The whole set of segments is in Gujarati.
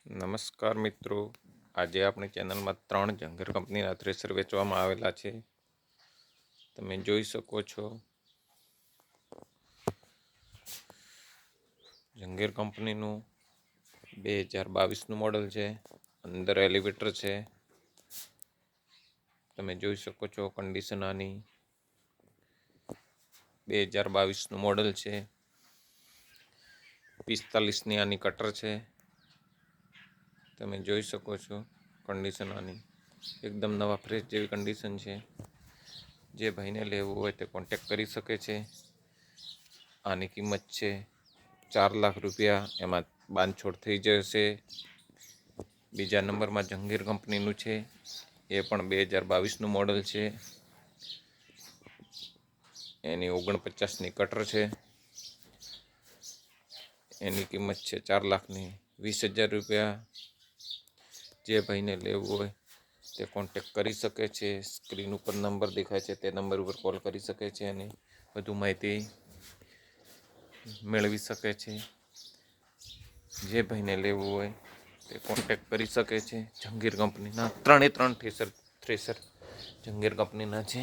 નમસ્કાર મિત્રો, આજે આપણી ચેનલમાં 3 જંગર કંપનીના થ્રેશર વેચવામાં આવેલા છે. તમે જોઈ શકો છો. જંગર કંપનીનું 2022નું મોડલ છે. અંદર એલિવેટર છે. તમે જોઈ શકો છો. કન્ડિશન આની 2022નું મોડલ છે. 45ની આની કટર છે. તમે જોઈ શકો છો. કન્ડિશન આની એકદમ નવા ફ્રેશ જેવી કન્ડિશન છે. જે ભાઈને લેવું હોય તે કોન્ટેક કરી શકે છે. આની કિંમત છે 4 લાખ રૂપિયા. એમાં બાંધછોડ થઈ જશે. બીજા નંબરમાં જંગીર કંપનીનું છે. એ પણ 2022નું મોડલ છે. એની 49ની કટર છે. એની કિંમત છે 4,20,000 રૂપિયા. જે ભાઈને લેવું હોય તે કોન્ટેક કરી શકે છે. સ્ક્રીન ઉપર નંબર દેખાય છે તે નંબર ઉપર કોલ કરી શકે છે અને વધુ માહિતી મેળવી શકે છે. જે ભાઈને લેવું હોય તે કોન્ટેક કરી શકે છે. જંગીર કંપનીના 3 થ્રેશર જંગીર કંપનીના છે.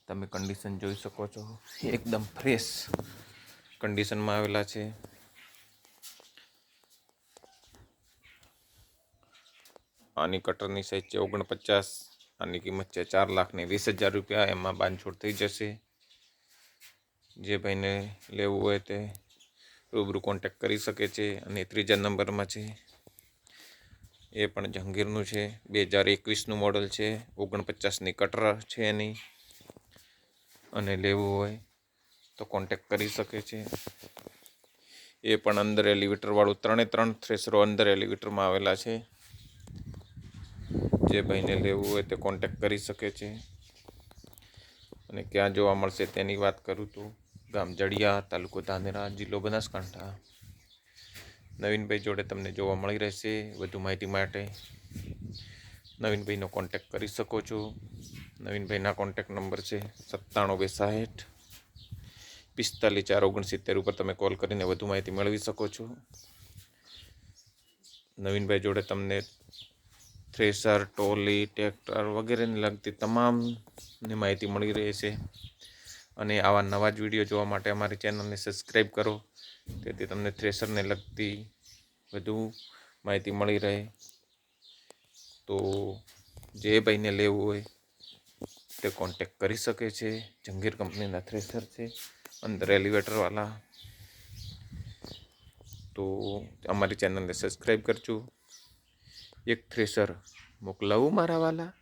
તમે કન્ડિશન જોઈ શકો છો. એકદમ ફ્રેશ કન્ડિશનમાં આવેલા છે. આની કટરની સાઈઝ છે 49. આની કિંમત છે 4,20,000 રૂપિયા. એમાં બાંધછોડ થઈ જશે. જે ભાઈને લેવું હોય તે રૂબરૂ કોન્ટેક કરી શકે છે. અને ત્રીજા નંબરમાં છે એ પણ જંગીરનું છે. 2021નું મોડલ છે. 49ની કટર છે એની. અને લેવું હોય તો કોન્ટેક કરી શકે છે. એ પણ અંદર એલિવેટરવાળું 3 થ્રેશરો અંદર એલિવેટરમાં આવેલા છે. જે ભાઈને લેવું હોય તે કોન્ટેક કરી શકે છે. અને ક્યાં જોવા મળશે તેની વાત કરું તો ગામ જડિયા, તાલુકો ધાનેરા, જિલ્લો બનાસકાંઠા. નવીનભાઈ જોડે તમને જોવા મળી રહેશે. વધુ માહિતી માટે નવીનભાઈનો કોન્ટેક કરી શકો છો. નવીનભાઈના કોન્ટેક નંબર છે 97 260 45 469 ઉપર તમે કોલ કરીને વધુ માહિતી મેળવી શકો છો. નવીનભાઈ જોડે તમને થ્રેશર, ટોલી, ટ્રેક્ટર વગેરેને લગતી તમામની માહિતી મળી રહેશે. અને આવા નવા જ વિડીયો જોવા માટે અમારી ચેનલને સબસ્ક્રાઈબ કરો. તેથી તમને થ્રેશરને લગતી વધુ માહિતી મળી રહે. તો જે ભાઈને લેવું હોય તે કોન્ટેક કરી શકે છે. જંગીર કંપનીના થ્રેશર છે અંદર એલિવેટરવાળા. તો અમારી ચેનલને સબસ્ક્રાઈબ કરજો. એક થ્રેશર મોકલાવું મારા વાલા.